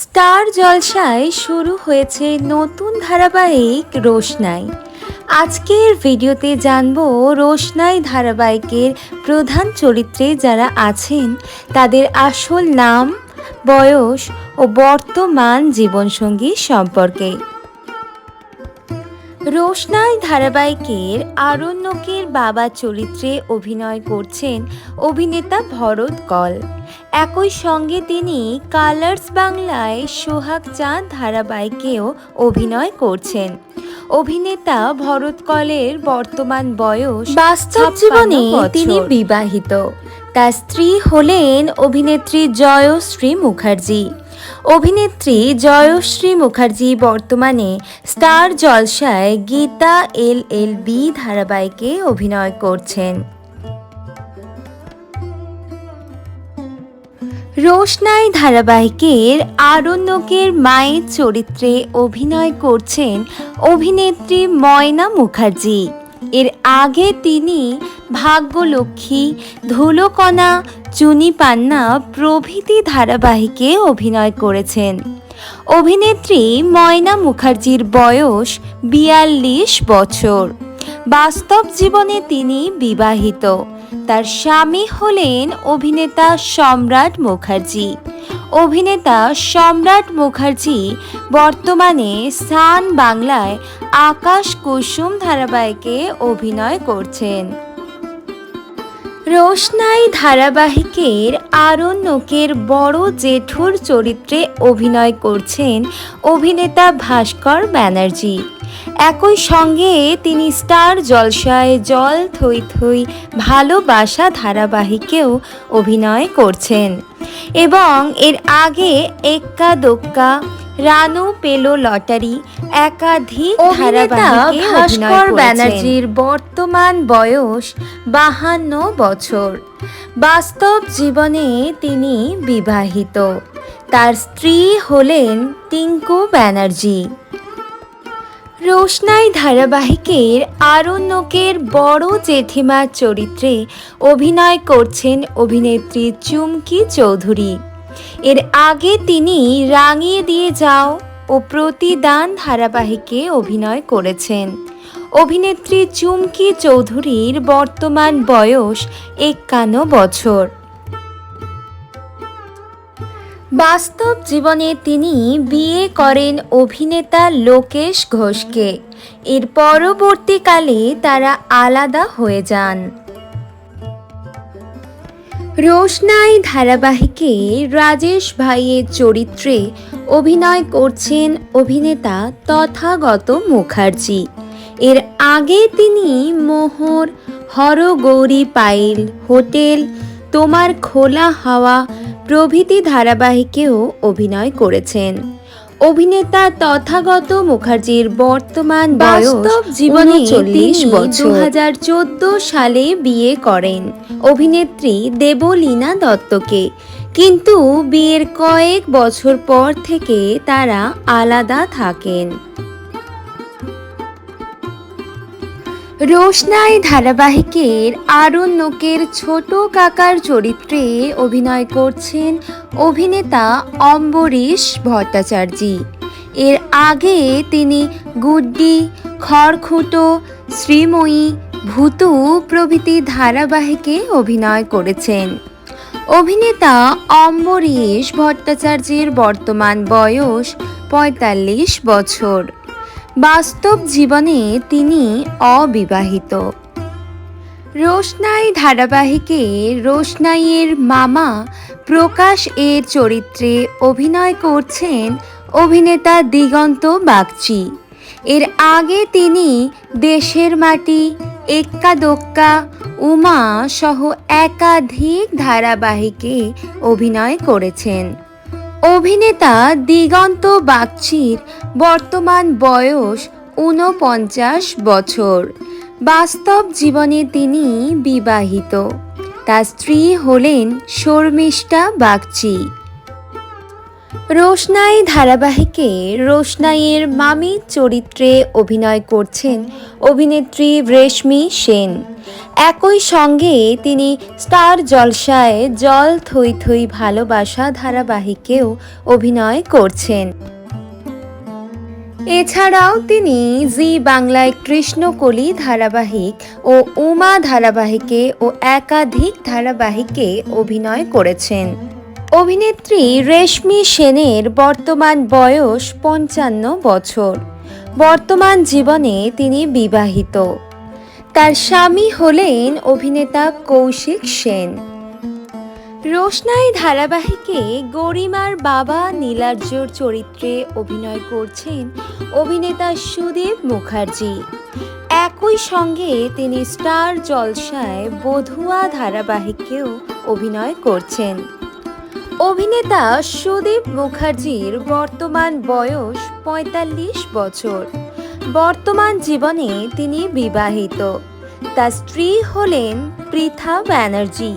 Star জলসায় শুরু হয়েছে নতুন ধারাবাহিক রোশনাই। আজকের ভিডিওতে জানবো রোশনাই ধারাবাহিকের প্রধান চরিত্রে যারা আছেন তাদের আসল নাম, বয়স ও বর্তমান জীবনসঙ্গী সম্পর্কে। রোশনাই ধারাবাহিকের আরণ্যকের বাবা চরিত্রে অভিনয় করছেন অভিনেতা ভরত কল। একই সঙ্গে তিনি কালার্স বাংলায় সোহাগ চাঁদ ধারাবাহিকেও অভিনয় করছেন। অভিনেতা ভরত কলের বর্তমান বয়স, বাস্তব জীবনে তিনি বিবাহিত। তার স্ত্রী হলেন অভিনেত্রী জয়শ্রী মুখার্জি। অভিনেত্রী জয়শ্রী মুখার্জি বর্তমানে স্টার জলসায় গীতা LLB ধারাবাহিকে অভিনয় করছেন। রোশনাই ধারাবাহিকের আরণ্যকের মায়ের চরিত্রে অভিনয় করছেন অভিনেত্রী ময়না মুখার্জি। এর আগে তিনি ভাগ্যলক্ষ্মী, ধুলোকণা, চুনি পান্না প্রভৃতি ধারাবাহিকে অভিনয় করেছেন। অভিনেত্রী ময়না মুখার্জির বয়স 42 বছর। বাস্তব জীবনে তিনি বিবাহিত। তার স্বামী হলেন অভিনেতা সম্রাট মুখার্জি। অভিনেতা সম্রাট মুখার্জি বর্তমানে সান বাংলায় আকাশ কুসুম ধারাবাহিকে অভিনয় করছেন। রোশনাই ধারাবাহিকের আরণ্যকের বড় জেঠুর চরিত্রে অভিনয় করছেন অভিনেতা ভাস্কর ব্যানার্জি। একই সঙ্গে তিনি স্টার জলসায় জল থই থই ভালোবাসা ধারাবাহিকেও অভিনয় করছেন এবং এর আগে এক্কা দোক্কা, রানু পেলো লটারি একাধিক ধারাবাহিকে ভাস্কর ব্যানার্জির বর্তমান বয়স 52 বছর। বাস্তব জীবনে তিনি বিবাহিত। তার স্ত্রী হলেন টিঙ্কু ব্যানার্জি। রোশনাই ধারাবাহিকের আরণ্যকের বড় জেঠিমার চরিত্রে অভিনয় করছেন অভিনেত্রী চুমকি চৌধুরী। এর আগে তিনি রাঙিয়ে দিয়ে যাও ও প্রতিদান ধারাবাহিকে অভিনয় করেছেন। অভিনেত্রী চুমকি চৌধুরীর বর্তমান বয়স 51 বছর। বাস্তব জীবনে তিনি বিয়ে করেন অভিনেতা লোকেশ ঘোষকে। এর পরবর্তীকালে তারা আলাদা হয়ে যান। রোশনাই ধারাবাহিকে রাজেশ ভাইয়ের চরিত্রে অভিনয় করছেন অভিনেতা তথাগত মুখার্জি। এর আগে তিনি মোহর, হরগৌরী পাইল, হোটেল, তোমার খোলা হাওয়া প্রভৃতি ধারাবাহিকেও অভিনয় করেছেন। অভিনেতা তথাগত মুখার্জির বর্তমান বাস্তব জীবনে 40 বছর। 2014 সালে বিয়ে করেন অভিনেত্রী দেবলীনা দত্তকে, কিন্তু বিয়ের কয়েক বছর পর থেকে তারা আলাদা থাকেন। রোশনাই ধারাবাহিকের আরণ্যকের ছোট কাকার চরিত্রে অভিনয় করছেন অভিনেতা অম্বরীশ ভট্টাচার্য। এর আগে তিনি গুড্ডি, খড়খুঁটো, শ্রীময়ী, ভূতু প্রভৃতি ধারাবাহিকে অভিনয় করেছেন। অভিনেতা অম্বরীশ ভট্টাচার্যের বর্তমান বয়স 45 বছর। বাস্তব জীবনে তিনি অবিবাহিত। রোশনাই ধারাবাহিকে রোশনাইয়ের মামা প্রকাশ এর চরিত্রে অভিনয় করছেন অভিনেতা দিগন্ত বাগচি। এর আগে তিনি দেশের মাটি, এক্কা দোক্কা, উমা সহ একাধিক ধারাবাহিকে অভিনয় করেছেন। অভিনেতা দিগন্ত বাগচির বর্তমান বয়স 49 বছর। বাস্তব জীবনে তিনি বিবাহিত। তার স্ত্রী হলেন শর্মিষ্ঠা বাগচি। রোশনাই ধারাবাহিকে রোশনাইয়ের মামি চরিত্রে অভিনয় করছেন অভিনেত্রী রেশমি সেন। একই সঙ্গে তিনি স্টার জলসায় জল থই থই ভালোবাসা ধারাবাহিকেও অভিনয় করছেন। এছাড়াও তিনি জি বাংলায় কৃষ্ণকলি ধারাবাহিক ও উমা ধারাবাহিকে ও একাধিক ধারাবাহিকে অভিনয় করেছেন। অভিনেত্রী রেশমি সেনের বর্তমান বয়স ৫৫ বছর। বর্তমান জীবনে তিনি বিবাহিত। তার স্বামী হলেন অভিনেতা কৌশিক সেন। রোশনাই ধারাবাহিকে গরিমার বাবা নীলার্জর চরিত্রে অভিনয় করছেন অভিনেতা সুদীপ মুখার্জি। একই সঙ্গে তিনি স্টার জলসায় বধুয়া ধারাবাহিকেও অভিনয় করছেন। অভিনেতা সুদীপ মুখার্জির বর্তমান বয়স ৪৫ বছর। বর্তমান জীবনে তিনি বিবাহিত। তার স্ত্রী হলেন পৃথা ব্যানার্জি।